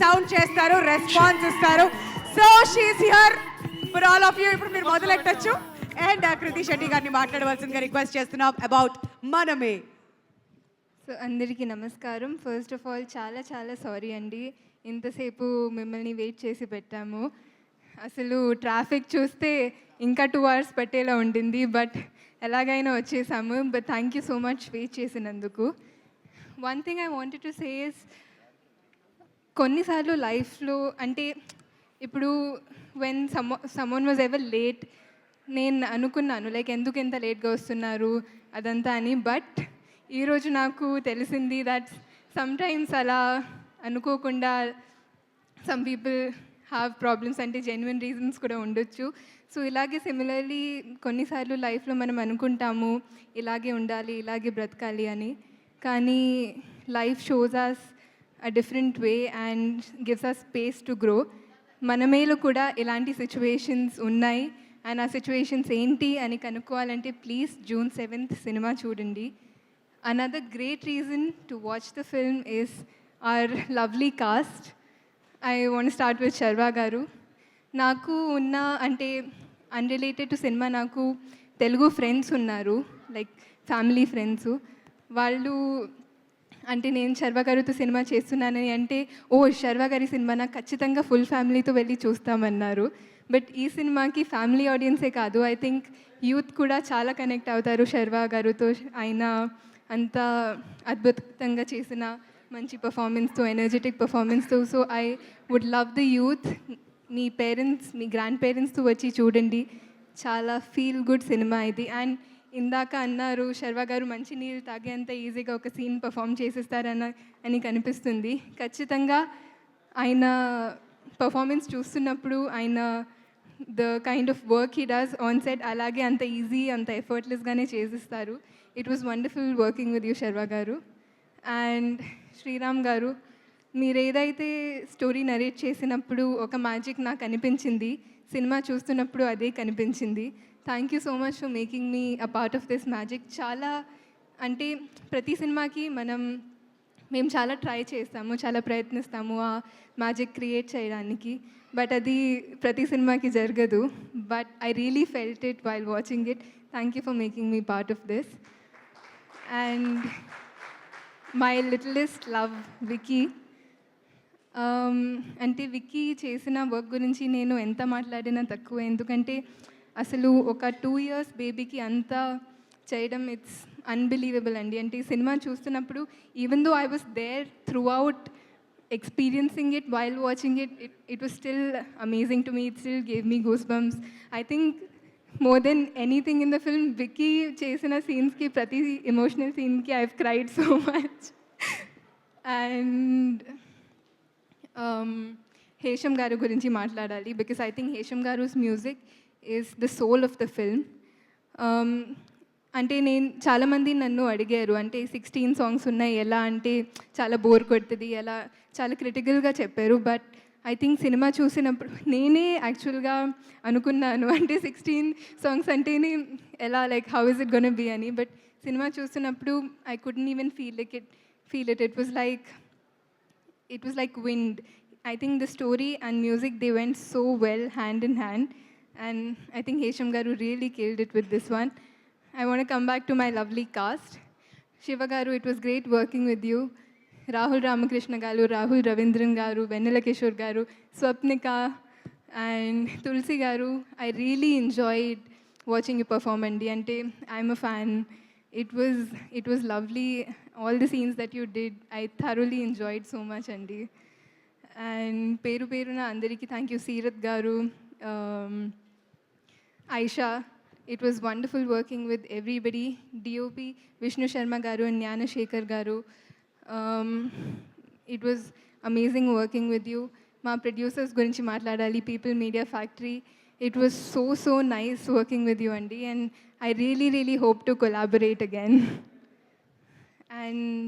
Sound చేస్తారు, response ఇస్తారు. So she is here for all of you. ఇప్పుడు మీరు మొదలెట్టచ్చు. అండ్ కృతి శెట్టి గారిని మాట్లాడవలసిందిగా రిక్వెస్ట్ చేస్తున్నాం అబౌట్ మనమే. సో అందరికీ నమస్కారం. ఫస్ట్ ఆఫ్ ఆల్ చాలా చాలా సారీ అండి, ఇంతసేపు మిమ్మల్ని వెయిట్ చేసి పెట్టాము. అసలు ట్రాఫిక్ చూస్తే ఇంకా 2 hours పట్టేలా ఉండింది, బట్ ఎలాగైనా వచ్చేసాము. But thank you so much wait చేసినందుకు. One thing I wanted to say is, కొన్నిసార్లు లైఫ్లో అంటే ఇప్పుడు when someone was ever late, నేను అనుకున్నాను లైక్ ఎందుకు ఎంత లేట్గా వస్తున్నారు అదంతా అని. బట్ ఈరోజు నాకు తెలిసింది దట్ సమ్టైమ్స్ అలా అనుకోకుండా సమ్ పీపుల్ హ్యావ్ ప్రాబ్లమ్స్, అంటే జెన్యున్ రీజన్స్ కూడా ఉండొచ్చు. సో ఇలాగే సిమిలర్లీ కొన్నిసార్లు లైఫ్లో మనం అనుకుంటాము ఇలాగే ఉండాలి, ఇలాగే బ్రతకాలి అని, కానీ life shows us a different way and gives us space to grow. మన మేలు కూడా ఇలాంటి సిచ్యువేషన్స్ ఉన్నాయి, అండ్ ఆ సిచ్యువేషన్స్ ఏంటి అని కనుక్కోవాలంటే ప్లీజ్ June 7th సినిమా చూడండి. Another great reason to watch the film is our lovely cast. I want to start with Sharva garu. నాకు ఉన్న అంటే అన్రిలేటెడ్ టు సినిమా నాకు తెలుగు ఫ్రెండ్స్ ఉన్నారు, లైక్ ఫ్యామిలీ ఫ్రెండ్స్. వాళ్ళు అంటే నేను శర్వ గారితో సినిమా చేస్తున్నానని అంటే, ఓ శర్వ గారి సినిమా నాకు ఖచ్చితంగా ఫుల్ ఫ్యామిలీతో వెళ్ళి చూస్తామన్నారు. బట్ ఈ సినిమాకి ఫ్యామిలీ ఆడియన్సే కాదు, ఐ థింక్ యూత్ కూడా చాలా కనెక్ట్ అవుతారు శర్వ గారితో. ఆయన అంత అద్భుతంగా చేసిన మంచి పర్ఫార్మెన్స్తో, ఎనర్జెటిక్ పర్ఫార్మెన్స్తో. So I would love the youth, మీ పేరెంట్స్, మీ గ్రాండ్ పేరెంట్స్తో వచ్చి చూడండి. చాలా ఫీల్ గుడ్ సినిమా ఇది. అండ్ ఇందాక అన్నారు శర్వ గారు మంచి నీళ్ళు తాగేంత ఈజీగా ఒక సీన్ పర్ఫామ్ చేసేస్తారని కనిపిస్తుంది. ఖచ్చితంగా ఆయన పర్ఫార్మెన్స్ చూస్తున్నప్పుడు ఆయన the kind of work he does on set అలాగే అంత ఈజీ, అంత ఎఫర్ట్లెస్గానే చేసిస్తారు. It was wonderful working with you Sharva గారు. అండ్ శ్రీరామ్ గారు, మీరు ఏదైతే స్టోరీ నరేట్ చేసినప్పుడు ఒక మ్యాజిక్ నాకు అనిపించింది, సినిమా చూస్తున్నప్పుడు అదే కనిపించింది. Thank you so much for making me a part of this magic. చాలా అంటే ప్రతి సినిమాకి మేము చాలా ట్రై చేస్తాము, చాలా ప్రయత్నిస్తాము ఆ మ్యాజిక్ క్రియేట్ చేయడానికి, బట్ అది ప్రతి సినిమాకి జరగదు. But I really felt it while watching it. Thank you for making me part of this. And my littlest love Vicky. అంటే విక్కీ చేసిన వర్క్ గురించి నేను ఎంత మాట్లాడినా తక్కువ, ఎందుకంటే అసలు ఒక 2 years బేబీకి అంతా చేయడం ఇట్స్ అన్బిలీవబుల్ అండి. అంటే ఈ సినిమా చూస్తున్నప్పుడు even though I was there throughout experiencing it while watching it, it was still amazing to me. It still gave me goosebumps. I think more than anything in the film, Vicky chesina scenes ki prati emotional scene ki I've cried so much. And Hesham garu gurinchi maatladali, because I think Hesham garu's music is the soul of the film. అంటే నేను చాలామంది నన్ను అడిగారు, అంటే 16 songs ఉన్నాయి ఎలా అంటే చాలా బోర్ కొడుతుంది, ఎలా చాలా క్రిటికల్గా చెప్పారు. బట్ ఐ థింక్ సినిమా చూసినప్పుడు నేనే యాక్చువల్గా అనుకున్నాను, అంటే 16 songs అంటేనే ఎలా, like how is it gonna be అని. బట్ సినిమా చూసినప్పుడు I couldn't even feel it. It was like wind. I think the story and music, they went so well hand in hand, and I think Hesham garu really killed it with this one. I want to come back to my lovely cast. Shiva garu, it was great working with you. Rahul Ramakrishna garu, Rahul Ravindran garu, Vennela Kishore garu, Swapnika and Tulsi garu, I really enjoyed watching you perform, andi. Ante I'm a fan. It was lovely. All the scenes that you did, I thoroughly enjoyed so much, andi. And పేరున అందరికీ thank you. Seerat గారు, Aisha, it was wonderful working with everybody. DOP Vishnu Sharma garu and Jnana Shekhar garu, it was amazing working with you. మా producers గురించి మాట్లాడాలి, people media factory. It was so nice working with you అండి, and I really hope to collaborate again. And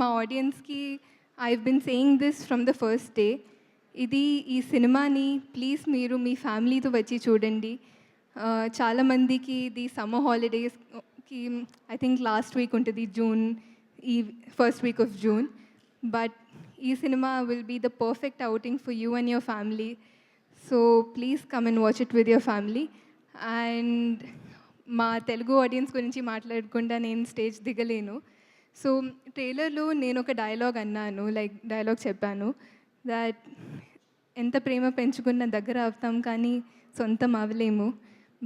మా ఆడియన్స్కి I've been saying this from the first day. ఈ సినిమాని please మీరు మీ ఫ్యామిలీతో వచ్చి చూడండి. చాలామందికి ఇది సమ్మర్ హాలిడేస్కి ఐ థింక్ లాస్ట్ వీక్ ఉంటుంది, ఈ first week of June. But ఈ cinema will be the perfect outing for you and your family. So please come and watch it with your family. And మా Telugu audience గురించి మాట్లాడకుండా నేను stage దిగలేను. So ట్రైలర్లో నేను ఒక డైలాగ్ అన్నాను, లైక్ డైలాగ్ చెప్పాను, దట్ ఎంత ప్రేమ పెంచుకున్న దగ్గర అవుతాం కానీ సొంతం అవ్వలేము.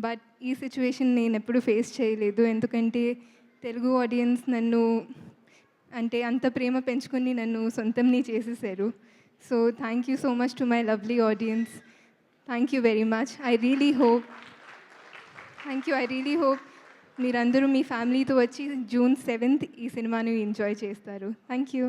బట్ ఈ సిచ్యువేషన్ నేను ఎప్పుడు ఫేస్ చేయలేదు, ఎందుకంటే తెలుగు ఆడియన్స్ నన్ను అంటే అంత ప్రేమ పెంచుకొని నన్ను సొంతంని చేసేసారు. So thank you so much to my lovely audience. Thank you very much. I really hope మీరందరూ మీ ఫ్యామిలీతో వచ్చి June 7th ఈ సినిమాని ఎంజాయ్ చేస్తారు. Thank you.